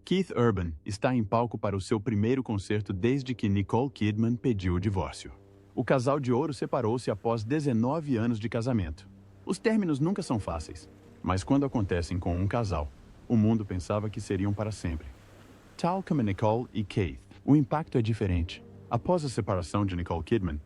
Keith Urban está em palco para o seu primeiro concerto desde que Nicole Kidman pediu o divórcio. O casal de ouro separou-se após 19 anos de casamento. Os términos nunca são fáceis, mas quando acontecem com um casal, o mundo pensava que seriam para sempre. Tal como Nicole e Keith, o impacto é diferente. Após a separação de Nicole Kidman,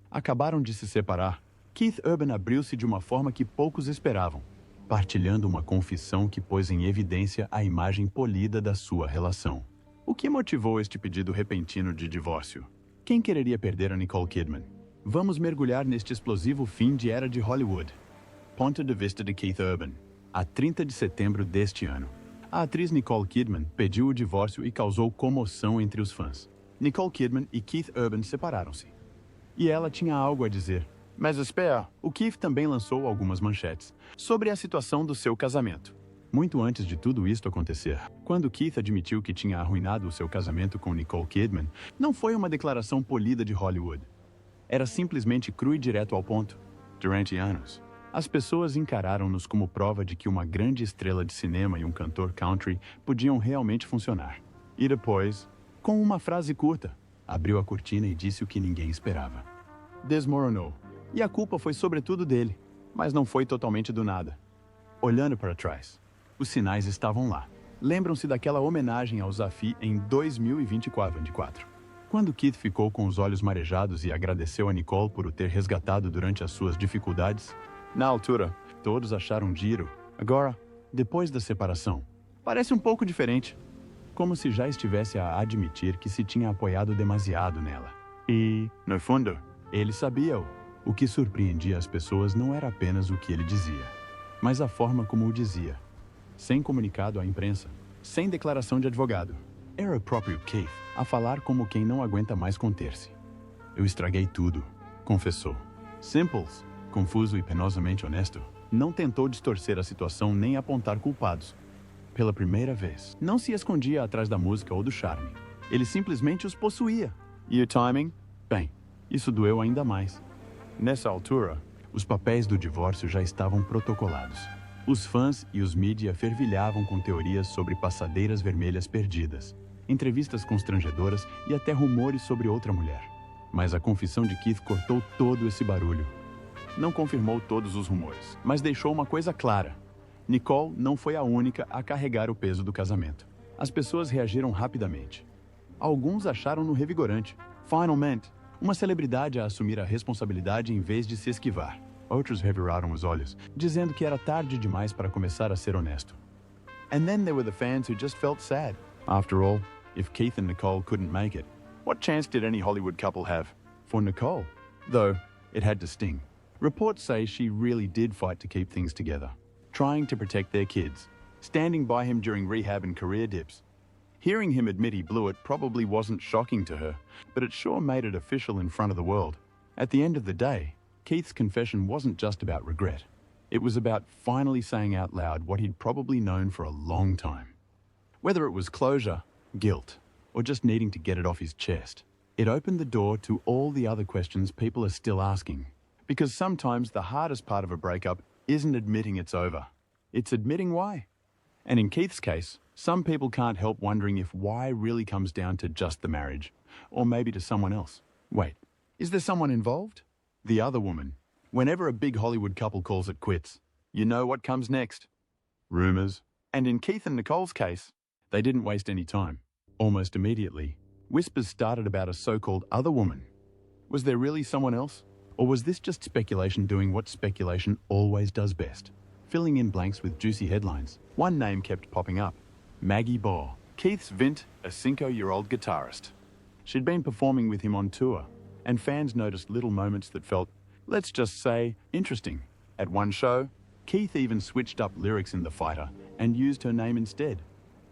acabaram de se separar. Keith Urban abriu-se de uma forma que poucos esperavam, partilhando uma confissão que pôs em evidência a imagem polida da sua relação. O que motivou este pedido repentino de divórcio? Quem quereria perder a Nicole Kidman? Vamos mergulhar neste explosivo fim de era de Hollywood. Ponto de vista de Keith Urban. A 30 de setembro deste ano, a atriz Nicole Kidman pediu o divórcio e causou comoção entre os fãs. Nicole Kidman e Keith Urban separaram-se. E ela tinha algo a dizer. Mas espera, o Keith também lançou algumas manchetes sobre a situação do seu casamento. Muito antes de tudo isto acontecer, quando Keith admitiu que tinha arruinado o seu casamento com Nicole Kidman, não foi uma declaração polida de Hollywood. Era simplesmente cru e direto ao ponto. Durante anos, as pessoas encararam-nos como prova de que uma grande estrela de cinema e um cantor country podiam realmente funcionar. E depois, com uma frase curta, abriu a cortina e disse o que ninguém esperava. Desmoronou. E a culpa foi sobretudo dele, mas não foi totalmente do nada. Olhando para trás, os sinais estavam lá. Lembram-se daquela homenagem ao Zafi em 2024, quando Keith ficou com os olhos marejados e agradeceu a Nicole por o ter resgatado durante as suas dificuldades? Na altura, todos acharam giro. Agora, depois da separação, parece um pouco diferente. Como se já estivesse a admitir que se tinha apoiado demasiado nela. E, no fundo, ele sabia-o. O que surpreendia as pessoas não era apenas o que ele dizia, mas a forma como o dizia. Sem comunicado à imprensa, sem declaração de advogado. Era o próprio Keith a falar como quem não aguenta mais conter-se. Eu estraguei tudo, confessou. Simples, confuso e penosamente honesto, não tentou distorcer a situação nem apontar culpados. Pela primeira vez, não se escondia atrás da música ou do charme. Ele simplesmente os possuía. E o timing? Bem, isso doeu ainda mais. Nessa altura, os papéis do divórcio já estavam protocolados. Os fãs e os mídia fervilhavam com teorias sobre passadeiras vermelhas perdidas, entrevistas constrangedoras e até rumores sobre outra mulher. Mas a confissão de Keith cortou todo esse barulho. Não confirmou todos os rumores, mas deixou uma coisa clara. Nicole não foi a única a carregar o peso do casamento. As pessoas reagiram rapidamente. Alguns acharam-no revigorante. Finalmente, uma celebridade a assumir a responsabilidade em vez de se esquivar. Outros reviraram os olhos, dizendo que era tarde demais para começar a ser honesto. And then there were the fans who just felt sad. After all, if Keith and Nicole couldn't make it, what chance did any Hollywood couple have? For Nicole, though, it had to sting. Reports say she really did fight to keep things together, trying to protect their kids, standing by him during rehab and career dips. Hearing him admit he blew it probably wasn't shocking to her, but it sure made it official in front of the world. At the end of the day, Keith's confession wasn't just about regret. It was about finally saying out loud what he'd probably known for a long time. Whether it was closure, guilt, or just needing to get it off his chest, it opened the door to all the other questions people are still asking. Because sometimes the hardest part of a breakup isn't admitting it's over. It's admitting why. And in Keith's case, some people can't help wondering if why really comes down to just the marriage, or maybe to someone else. Wait, is there someone involved? The other woman. Whenever a big Hollywood couple calls it quits, you know what comes next. Rumors. And in Keith and Nicole's case, they didn't waste any time. Almost immediately, whispers started about a so-called other woman. Was there really someone else? Or was this just speculation doing what speculation always does best? Filling in blanks with juicy headlines. One name kept popping up. Maggie Ball, Keith's Vint, a 5-year-old guitarist. She'd been performing with him on tour, and fans noticed little moments that felt, let's just say, interesting. At one show, Keith even switched up lyrics in The Fighter and used her name instead.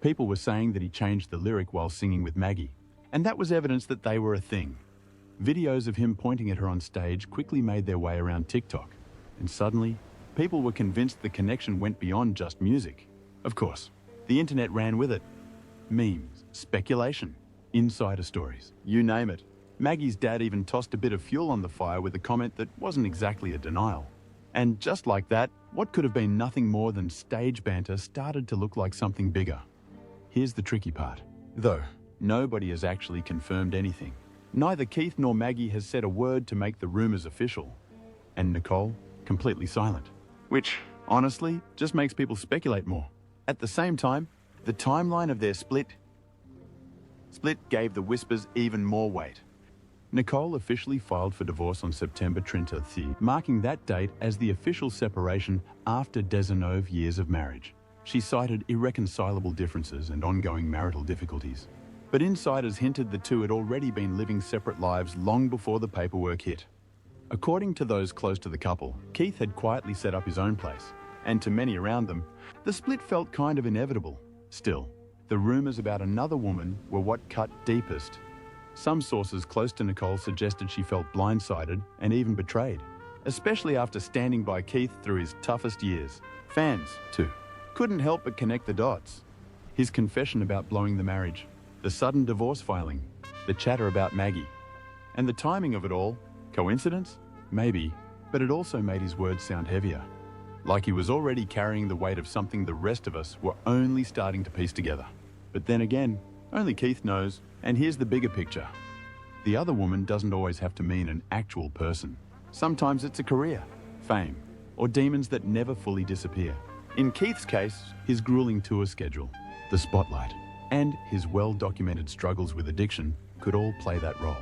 People were saying that he changed the lyric while singing with Maggie, and that was evidence that they were a thing. Videos of him pointing at her on stage quickly made their way around TikTok, and suddenly, people were convinced the connection went beyond just music. Of course, the internet ran with it. Memes, speculation, insider stories, you name it. Maggie's dad even tossed a bit of fuel on the fire with a comment that wasn't exactly a denial. And just like that, what could have been nothing more than stage banter started to look like something bigger. Here's the tricky part. Though nobody has actually confirmed anything, neither Keith nor Maggie has said a word to make the rumors official. And Nicole, completely silent. Which, honestly, just makes people speculate more. At the same time, the timeline of their split gave the whispers even more weight. Nicole officially filed for divorce on September 20th, marking that date as the official separation after Dezenove years of marriage. She cited irreconcilable differences and ongoing marital difficulties. But insiders hinted the two had already been living separate lives long before the paperwork hit. According to those close to the couple, Keith had quietly set up his own place, and to many around them, the split felt kind of inevitable. Still, the rumors about another woman were what cut deepest. Some sources close to Nicole suggested she felt blindsided and even betrayed, especially after standing by Keith through his toughest years. Fans, too, couldn't help but connect the dots. His confession about blowing the marriage, the sudden divorce filing, the chatter about Maggie, and the timing of it all. Coincidence? Maybe, but it also made his words sound heavier. Like he was already carrying the weight of something the rest of us were only starting to piece together. But then again, only Keith knows, and here's the bigger picture. The other woman doesn't always have to mean an actual person. Sometimes it's a career, fame, or demons that never fully disappear. In Keith's case, his grueling tour schedule, the spotlight, and his well-documented struggles with addiction could all play that role.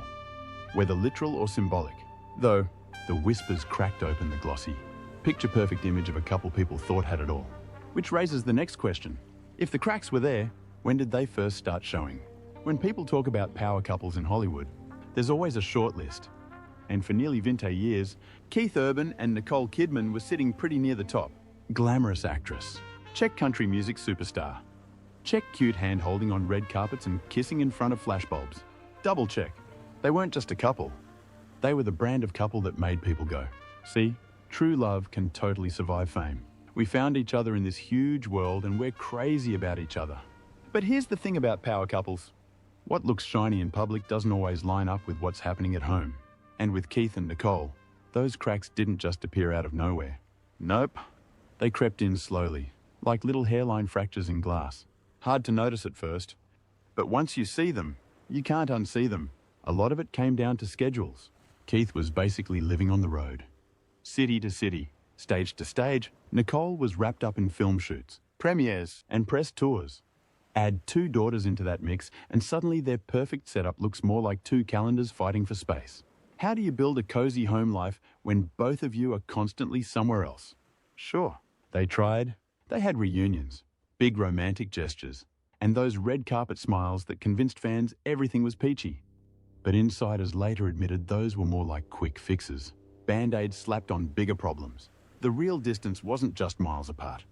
Whether literal or symbolic, though the whispers cracked open the glossy, picture-perfect image of a couple people thought had it all. Which raises the next question. If the cracks were there, when did they first start showing? When people talk about power couples in Hollywood, there's always a short list. And for nearly 20 years, Keith Urban and Nicole Kidman were sitting pretty near the top. Glamorous actress. Check country music superstar. Check cute hand-holding on red carpets and kissing in front of flashbulbs. Double check. They weren't just a couple. They were the brand of couple that made people go, see, true love can totally survive fame. We found each other in this huge world and we're crazy about each other. But here's the thing about power couples. What looks shiny in public doesn't always line up with what's happening at home. And with Keith and Nicole, those cracks didn't just appear out of nowhere. Nope. They crept in slowly, like little hairline fractures in glass. Hard to notice at first. But once you see them, you can't unsee them. A lot of it came down to schedules. Keith was basically living on the road. City to city, stage to stage, Nicole was wrapped up in film shoots, premieres, and press tours. Add 2 daughters into that mix, and suddenly their perfect setup looks more like 2 calendars fighting for space. How do you build a cozy home life when both of you are constantly somewhere else? Sure, they tried. They had reunions, big romantic gestures, and those red carpet smiles that convinced fans everything was peachy. But insiders later admitted those were more like quick fixes, band-aids slapped on bigger problems. The real distance wasn't just miles apart.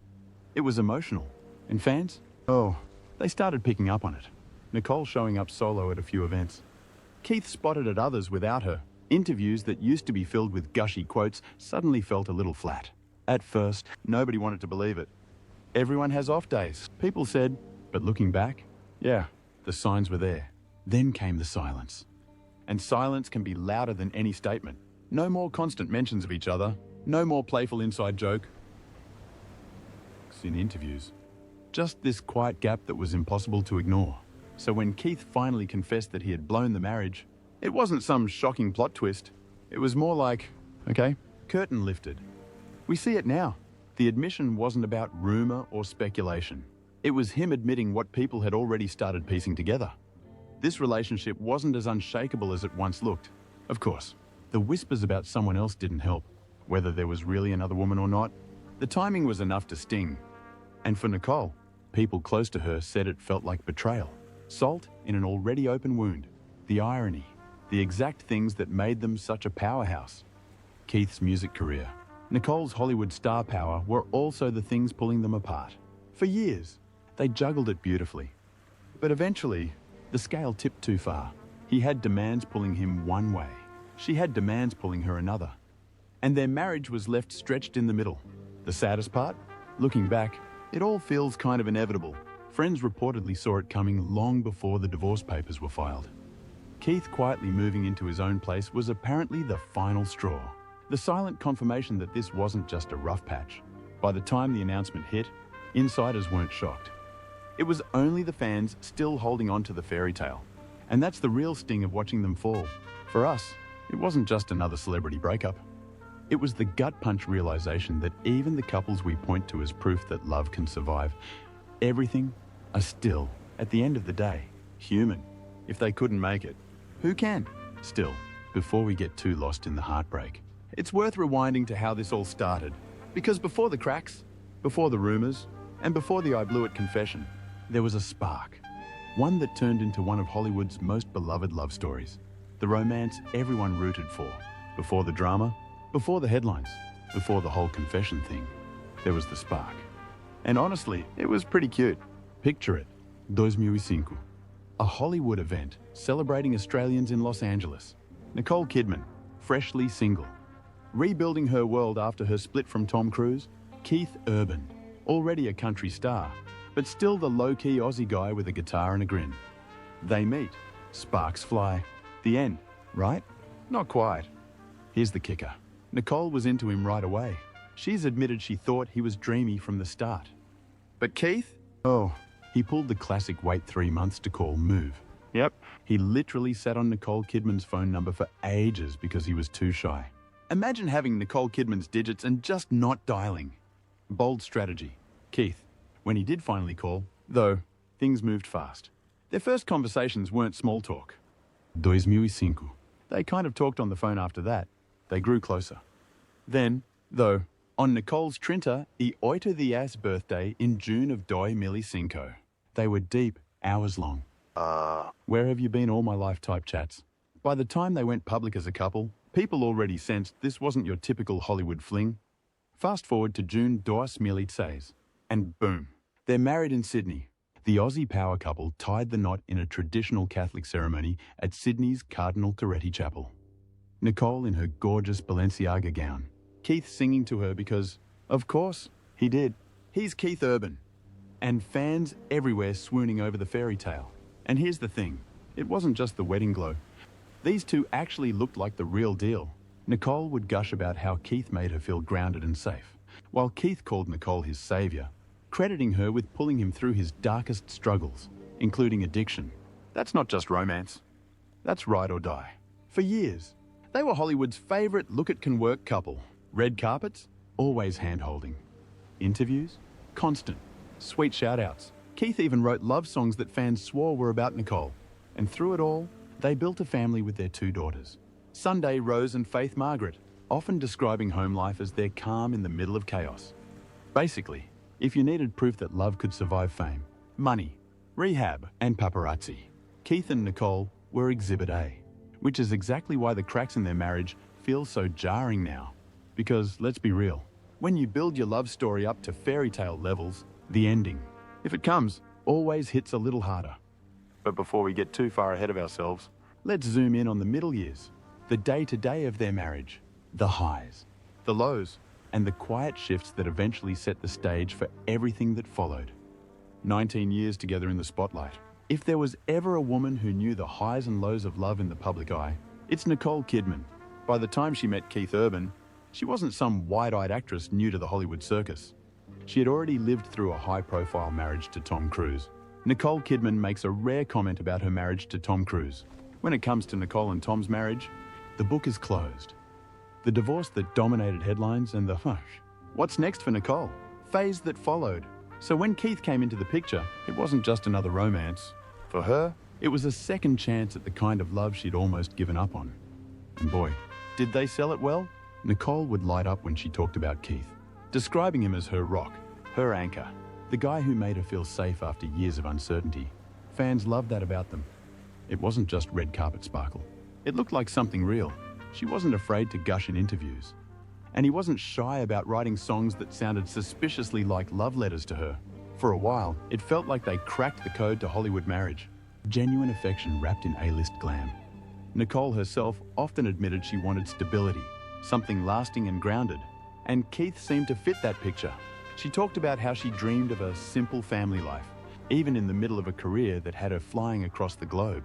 It was emotional. And fans? Oh, they started picking up on it. Nicole showing up solo at a few events. Keith spotted at others without her. Interviews that used to be filled with gushy quotes suddenly felt a little flat. At first, nobody wanted to believe it. Everyone has off days, people said, but looking back, yeah, the signs were there. Then came the silence. And silence can be louder than any statement. No more constant mentions of each other, no more playful inside joke in interviews. Just this quiet gap that was impossible to ignore. So when Keith finally confessed that he had blown the marriage, it wasn't some shocking plot twist. It was more like, okay, curtain lifted. We see it now. The admission wasn't about rumor or speculation. It was him admitting what people had already started piecing together. This relationship wasn't as unshakable as it once looked. Of course, the whispers about someone else didn't help. Whether there was really another woman or not, the timing was enough to sting. And for Nicole, people close to her said it felt like betrayal. Salt in an already open wound. The irony, the exact things that made them such a powerhouse. Keith's music career, Nicole's Hollywood star power were also the things pulling them apart. For years, they juggled it beautifully. But eventually, the scale tipped too far. He had demands pulling him one way. She had demands pulling her another. And their marriage was left stretched in the middle. The saddest part? Looking back, it all feels kind of inevitable. Friends reportedly saw it coming long before the divorce papers were filed. Keith quietly moving into his own place was apparently the final straw. The silent confirmation that this wasn't just a rough patch. By the time the announcement hit, insiders weren't shocked. It was only the fans still holding on to the fairy tale. And that's the real sting of watching them fall. For us, it wasn't just another celebrity breakup. It was the gut punch realization that even the couples we point to as proof that love can survive, everything are still, at the end of the day, human. If they couldn't make it, who can? Still, before we get too lost in the heartbreak, it's worth rewinding to how this all started. Because before the cracks, before the rumors, and before the I blew it confession, there was a spark. One that turned into one of Hollywood's most beloved love stories. The romance everyone rooted for. Before the drama, before the headlines, before the whole confession thing, there was the spark. And honestly, it was pretty cute. Picture it, 2005. A Hollywood event celebrating Australians in Los Angeles. Nicole Kidman, freshly single. Rebuilding her world after her split from Tom Cruise, Keith Urban, already a country star, but still the low-key Aussie guy with a guitar and a grin. They meet, sparks fly. The end, right? Not quite. Here's the kicker. Nicole was into him right away. She's admitted she thought he was dreamy from the start. But Keith? Oh, he pulled the classic wait 3 months to call move. Yep. He literally sat on Nicole Kidman's phone number for ages because he was too shy. Imagine having Nicole Kidman's digits and just not dialing. Bold strategy. Keith, when he did finally call, though, things moved fast. Their first conversations weren't small talk. 2005. They kind of talked on the phone after that. They grew closer. Then, though, on Nicole's Trinta e 8 the ass birthday in June of 2005. They were deep, hours long. Where have you been all my life type chats. By the time they went public as a couple, people already sensed this wasn't your typical Hollywood fling. Fast forward to June 2006, and boom, they're married in Sydney. The Aussie power couple tied the knot in a traditional Catholic ceremony at Sydney's Cardinal Coretti Chapel. Nicole in her gorgeous Balenciaga gown. Keith singing to her because, of course, he did. He's Keith Urban. And fans everywhere swooning over the fairy tale. And here's the thing, it wasn't just the wedding glow. These two actually looked like the real deal. Nicole would gush about how Keith made her feel grounded and safe, while Keith called Nicole his savior, crediting her with pulling him through his darkest struggles, including addiction. That's not just romance. That's ride or die. For years, they were Hollywood's favorite look-it-can-work couple. Red carpets, always hand-holding. Interviews, constant. Sweet shout-outs. Keith even wrote love songs that fans swore were about Nicole. And through it all, they built a family with their 2 daughters. Sunday Rose and Faith Margaret, often describing home life as their calm in the middle of chaos. Basically, if you needed proof that love could survive fame, money, rehab, and paparazzi, Keith and Nicole were Exhibit A, which is exactly why the cracks in their marriage feel so jarring now. Because, let's be real, when you build your love story up to fairy tale levels, the ending, if it comes, always hits a little harder. But before we get too far ahead of ourselves, let's zoom in on the middle years, the day-to-day of their marriage, the highs, the lows, and the quiet shifts that eventually set the stage for everything that followed. 19 years together in the spotlight. If there was ever a woman who knew the highs and lows of love in the public eye, it's Nicole Kidman. By the time she met Keith Urban, she wasn't some wide-eyed actress new to the Hollywood circus. She had already lived through a high-profile marriage to Tom Cruise. Nicole Kidman makes a rare comment about her marriage to Tom Cruise. When it comes to Nicole and Tom's marriage, the book is closed. The divorce that dominated headlines and the what's next for Nicole? Phase that followed. So when Keith came into the picture, it wasn't just another romance. For her, it was a second chance at the kind of love she'd almost given up on. And boy, did they sell it well? Nicole would light up when she talked about Keith, describing him as her rock, her anchor, the guy who made her feel safe after years of uncertainty. Fans loved that about them. It wasn't just red carpet sparkle. It looked like something real. She wasn't afraid to gush in interviews. And he wasn't shy about writing songs that sounded suspiciously like love letters to her. For a while, it felt like they cracked the code to Hollywood marriage. Genuine affection wrapped in A-list glam. Nicole herself often admitted she wanted stability, something lasting and grounded. And Keith seemed to fit that picture. She talked about how she dreamed of a simple family life, even in the middle of a career that had her flying across the globe.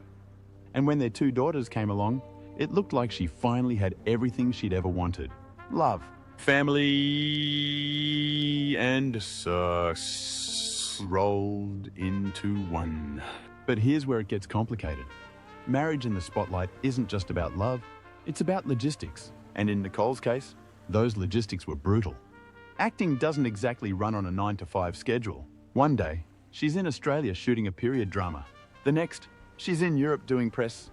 And when their 2 daughters came along, it looked like she finally had everything she'd ever wanted. Love, family, and success. rolled into one. But here's where it gets complicated. Marriage in the spotlight isn't just about love, it's about logistics. And in Nicole's case, those logistics were brutal. Acting doesn't exactly run on a 9-to-5 schedule. One day, she's in Australia shooting a period drama. The next, she's in Europe doing press.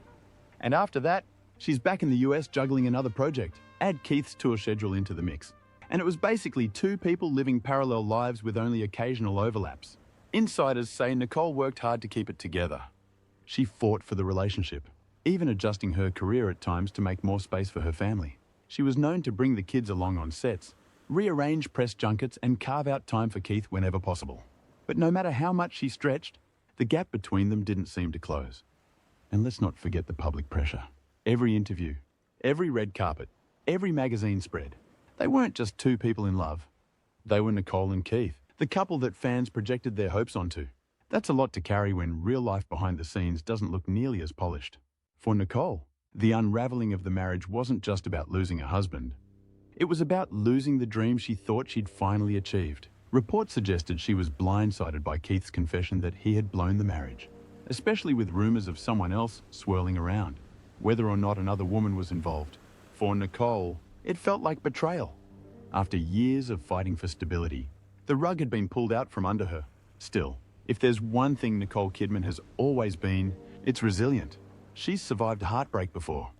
And after that, she's back in the US juggling another project. Add Keith's tour schedule into the mix. And it was basically two people living parallel lives with only occasional overlaps. Insiders say Nicole worked hard to keep it together. She fought for the relationship, even adjusting her career at times to make more space for her family. She was known to bring the kids along on sets, rearrange press junkets, and carve out time for Keith whenever possible. But no matter how much she stretched, the gap between them didn't seem to close. And let's not forget the public pressure. Every interview, every red carpet, every magazine spread. They weren't just two people in love. They were Nicole and Keith, the couple that fans projected their hopes onto. That's a lot to carry when real life behind the scenes doesn't look nearly as polished. For Nicole, the unraveling of the marriage wasn't just about losing a husband. It was about losing the dream she thought she'd finally achieved. Reports suggested she was blindsided by Keith's confession that he had blown the marriage, especially with rumors of someone else swirling around, whether or not another woman was involved. For Nicole, it felt like betrayal. After years of fighting for stability, the rug had been pulled out from under her. Still, if there's one thing Nicole Kidman has always been, it's resilient. She's survived heartbreak before.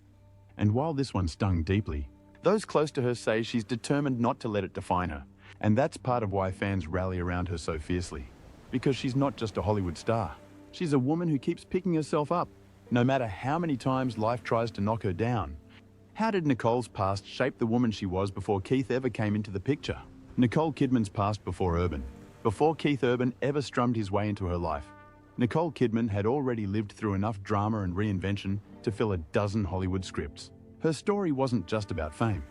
And while this one stung deeply, those close to her say she's determined not to let it define her. And that's part of why fans rally around her so fiercely. Because she's not just a Hollywood star. She's a woman who keeps picking herself up, no matter how many times life tries to knock her down. How did Nicole's past shape the woman she was before Keith ever came into the picture? Nicole Kidman's past before Urban. Before Keith Urban ever strummed his way into her life, Nicole Kidman had already lived through enough drama and reinvention to fill a dozen Hollywood scripts. Her story wasn't just about fame.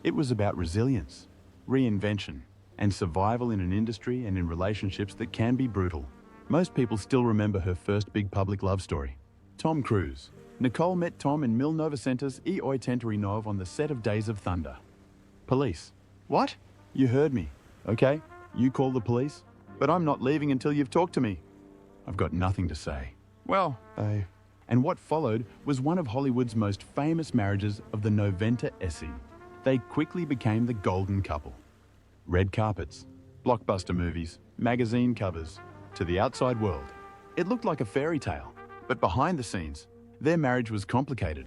It was about resilience, reinvention, and survival in an industry and in relationships that can be brutal. Most people still remember her first big public love story. Tom Cruise. Nicole met Tom in 1989 on the set of Days of Thunder. Police. What? You heard me. Okay, you call the police, but I'm not leaving until you've talked to me. I've got nothing to say. Well, And what followed was one of Hollywood's most famous marriages of the Noventa Essie. They quickly became the golden couple. Red carpets, blockbuster movies, magazine covers, to the outside world. It looked like a fairy tale, but behind the scenes, their marriage was complicated.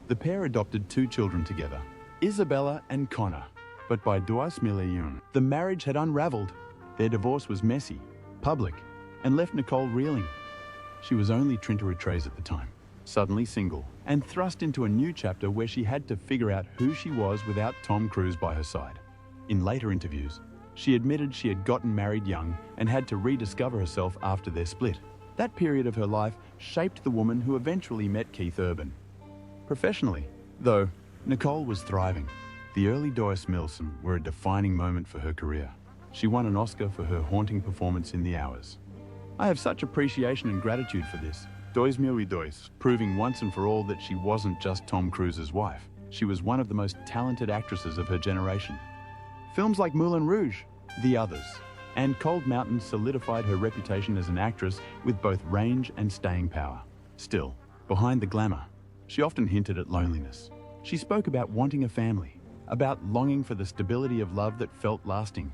The pair adopted 2 children together, Isabella and Connor. But by 2001, the marriage had unraveled. Their divorce was messy, public, and left Nicole reeling. She was only 23 at the time, suddenly single, and thrust into a new chapter where she had to figure out who she was without Tom Cruise by her side. In later interviews, she admitted she had gotten married young and had to rediscover herself after their split. That period of her life shaped the woman who eventually met Keith Urban. Professionally, though, Nicole was thriving. The early Doris Milson were a defining moment for her career. She won an Oscar for her haunting performance in The Hours. I have such appreciation and gratitude for this. 2002, proving once and for all that she wasn't just Tom Cruise's wife. She was one of the most talented actresses of her generation. Films like Moulin Rouge, The Others, and Cold Mountain solidified her reputation as an actress with both range and staying power. Still, behind the glamour, she often hinted at loneliness. She spoke about wanting a family, about longing for the stability of love that felt lasting.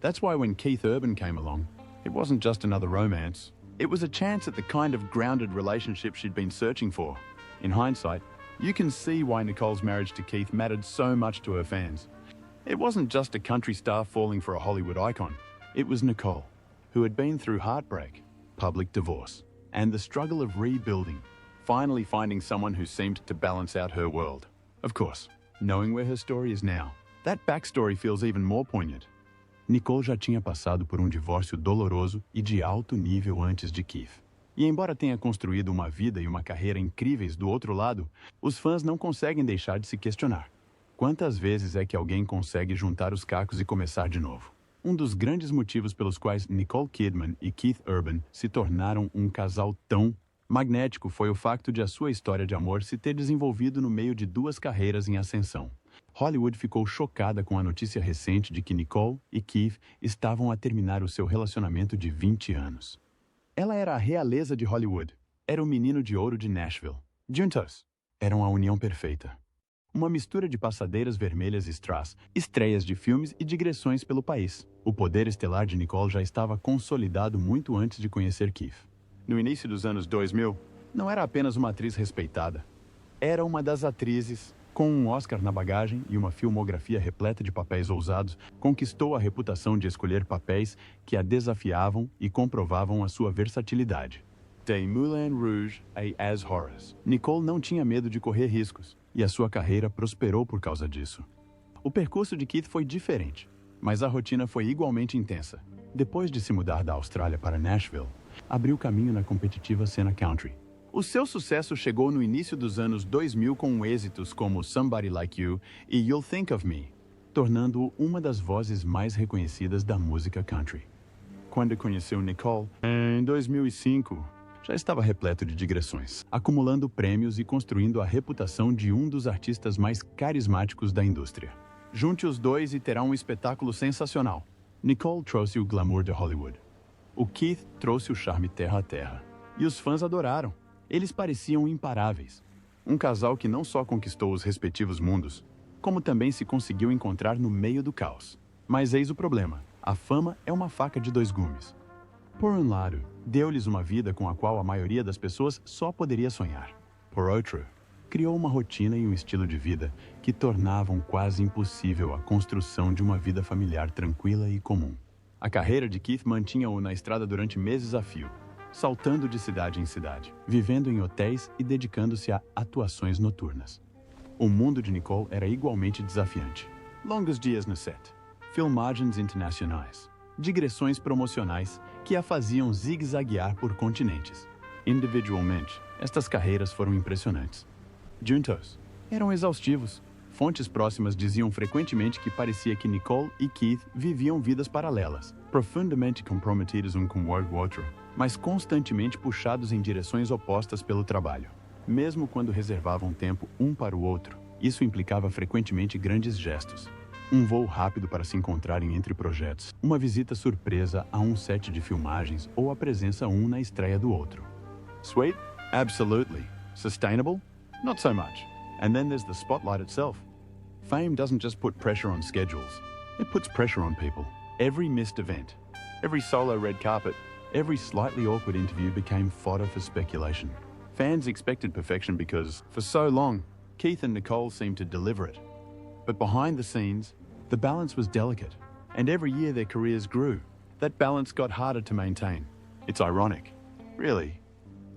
That's why when Keith Urban came along, it wasn't just another romance. It was a chance at the kind of grounded relationship she'd been searching for. In hindsight, you can see why Nicole's marriage to Keith mattered so much to her fans. It wasn't just a country star falling for a Hollywood icon. It was Nicole, who had been through heartbreak, public divorce, and the struggle of rebuilding, finally finding someone who seemed to balance out her world. Of course, knowing where her story is now, that backstory feels even more poignant. Nicole já tinha passado por divórcio doloroso e de alto nível antes de Keith. E embora tenha construído uma vida e uma carreira incríveis do outro lado, os fãs não conseguem deixar de se questionar. Quantas vezes é que alguém consegue juntar os cacos e começar de novo? Um dos grandes motivos pelos quais Nicole Kidman e Keith Urban se tornaram um casal tão magnético foi o facto de a sua história de amor se ter desenvolvido no meio de 2 carreiras em ascensão. Hollywood ficou chocada com a notícia recente de que Nicole e Keith estavam a terminar o seu relacionamento de 20 anos. Ela era a realeza de Hollywood. Era o menino de ouro de Nashville. Juntos. Eram a união perfeita. Uma mistura de passadeiras vermelhas e strass, estreias de filmes e digressões pelo país. O poder estelar de Nicole já estava consolidado muito antes de conhecer Keith. No início dos anos 2000, não era apenas uma atriz respeitada. Era uma das atrizes, com um Oscar na bagagem e uma filmografia repleta de papéis ousados, conquistou a reputação de escolher papéis que a desafiavam e comprovavam a sua versatilidade. De Moulin Rouge a As Horrors, Nicole não tinha medo de correr riscos, e a sua carreira prosperou por causa disso. O percurso de Keith foi diferente, mas a rotina foi igualmente intensa. Depois de se mudar da Austrália para Nashville, abriu caminho na competitiva cena country. O seu sucesso chegou no início dos anos 2000 com êxitos como Somebody Like You e You'll Think of Me, tornando-o uma das vozes mais reconhecidas da música country. Quando conheceu Nicole, em 2005, já estava repleto de digressões, acumulando prêmios e construindo a reputação de um dos artistas mais carismáticos da indústria. Junte os dois e terá um espetáculo sensacional. Nicole trouxe o glamour de Hollywood. O Keith trouxe o charme terra a terra. E os fãs adoraram. Eles pareciam imparáveis. Um casal que não só conquistou os respectivos mundos, como também se conseguiu encontrar no meio do caos. Mas eis o problema. A fama é uma faca de dois gumes. Por um lado, deu-lhes uma vida com a qual a maioria das pessoas só poderia sonhar. Por outro, criou uma rotina e um estilo de vida que tornavam quase impossível a construção de uma vida familiar tranquila e comum. A carreira de Keith mantinha-o na estrada durante meses a fio, saltando de cidade em cidade, vivendo em hotéis e dedicando-se a atuações noturnas. O mundo de Nicole era igualmente desafiante. Longos dias no set, filmagens internacionais, digressões promocionais que a faziam zigue-zaguear por continentes. Individualmente, estas carreiras foram impressionantes. Juntos, eram exaustivos. Fontes próximas diziam frequentemente que parecia que Nicole e Keith viviam vidas paralelas, profundamente comprometidos um com o outro, mas constantemente puxados em direções opostas pelo trabalho. Mesmo quando reservavam tempo um para o outro, isso implicava frequentemente grandes gestos. Um voo rápido para se encontrarem entre projetos, uma visita surpresa a um set de filmagens ou a presença um na estreia do outro. Sweet? Absolutely. Sustainable? Not so much. And then there's the spotlight itself. Fame doesn't just put pressure on schedules. It puts pressure on people. Every missed event, every solo red carpet, every slightly awkward interview became fodder for speculation. Fans expected perfection because, for so long, Keith and Nicole seemed to deliver it. But behind the scenes, the balance was delicate, and every year their careers grew. That balance got harder to maintain. It's ironic. Really.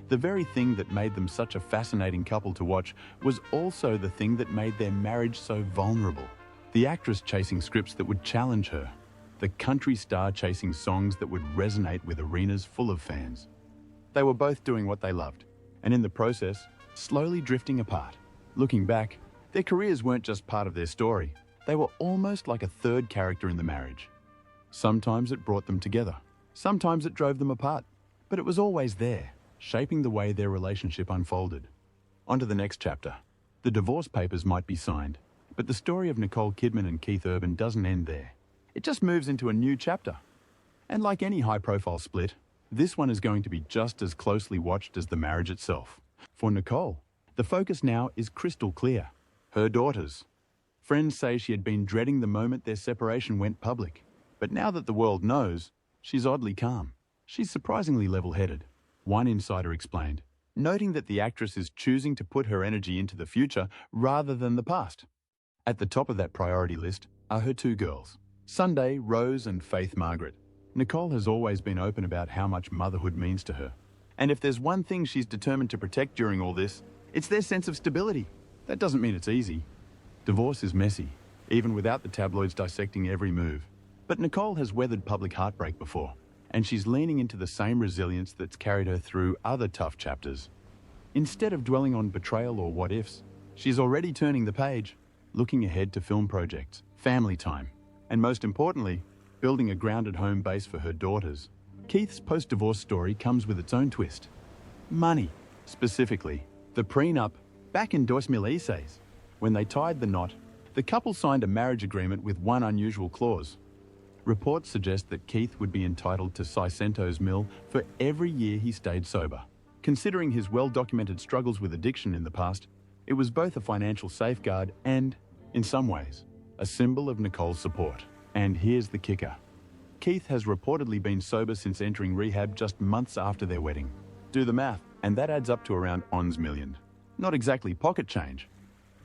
The very thing that made them such a fascinating couple to watch was also the thing that made their marriage so vulnerable. The actress chasing scripts that would challenge her. The country star chasing songs that would resonate with arenas full of fans. They were both doing what they loved, and in the process, slowly drifting apart. Looking back, their careers weren't just part of their story. They were almost like a third character in the marriage. Sometimes it brought them together. Sometimes it drove them apart. But it was always there, shaping the way their relationship unfolded. On to the next chapter. The divorce papers might be signed, but the story of Nicole Kidman and Keith Urban doesn't end there. It just moves into a new chapter. And like any high-profile split, this one is going to be just as closely watched as the marriage itself. For Nicole, the focus now is crystal clear. Her daughters. Friends say she had been dreading the moment their separation went public. But now that the world knows, she's oddly calm. She's surprisingly level-headed. One insider explained, noting that the actress is choosing to put her energy into the future rather than the past. At the top of that priority list are her two girls, Sunday, Rose, and Faith Margaret. Nicole has always been open about how much motherhood means to her. And if there's one thing she's determined to protect during all this, it's their sense of stability. That doesn't mean it's easy. Divorce is messy, even without the tabloids dissecting every move. But Nicole has weathered public heartbreak before, and she's leaning into the same resilience that's carried her through other tough chapters. Instead of dwelling on betrayal or what-ifs, she's already turning the page, looking ahead to film projects, family time, and most importantly, building a grounded home base for her daughters. Keith's post-divorce story comes with its own twist. Money, specifically. The prenup, back in 2016, when they tied the knot, The couple signed a marriage agreement with one unusual clause. Reports suggest that Keith would be entitled to Sicento's mill for every year he stayed sober. Considering his well-documented struggles with addiction in the past, it was both a financial safeguard and, in some ways, a symbol of Nicole's support. And here's the kicker. Keith has reportedly been sober since entering rehab just months after their wedding. Do the math, and that adds up to around ons million. Not exactly pocket change.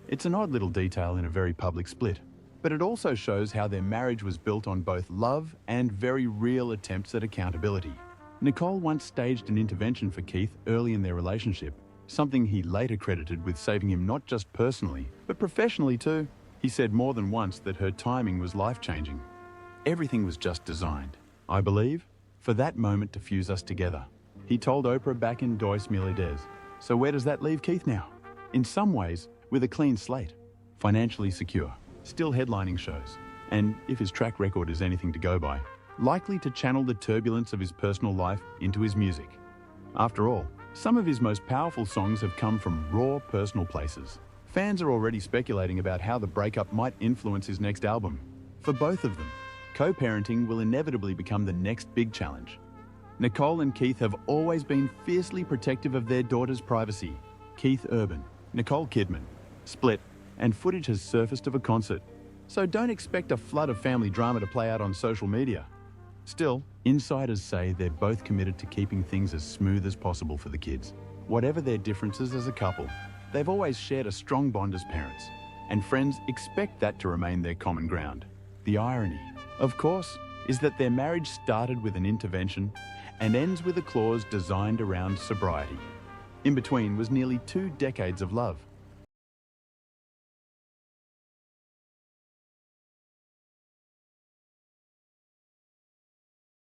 It's an odd little detail in a very public split, but it also shows how their marriage was built on both love and very real attempts at accountability. Nicole once staged an intervention for Keith early in their relationship, something he later credited with saving him not just personally, but professionally too. He said more than once that her timing was life-changing. Everything was just designed, I believe, for that moment to fuse us together. He told Oprah back in Dos Mil y Diez. So where does that leave Keith now? In some ways, with a clean slate, financially secure, still headlining shows, and if his track record is anything to go by, likely to channel the turbulence of his personal life into his music. After all, some of his most powerful songs have come from raw personal places. Fans are already speculating about how the breakup might influence his next album. For both of them, co-parenting will inevitably become the next big challenge. Nicole and Keith have always been fiercely protective of their daughter's privacy. Keith Urban, Nicole Kidman, split, and footage has surfaced of a concert. So don't expect a flood of family drama to play out on social media. Still, insiders say they're both committed to keeping things as smooth as possible for the kids. Whatever their differences as a couple, they've always shared a strong bond as parents, and friends expect that to remain their common ground. The irony, of course, is that their marriage started with an intervention and ends with a clause designed around sobriety. In between was nearly 2 decades of love.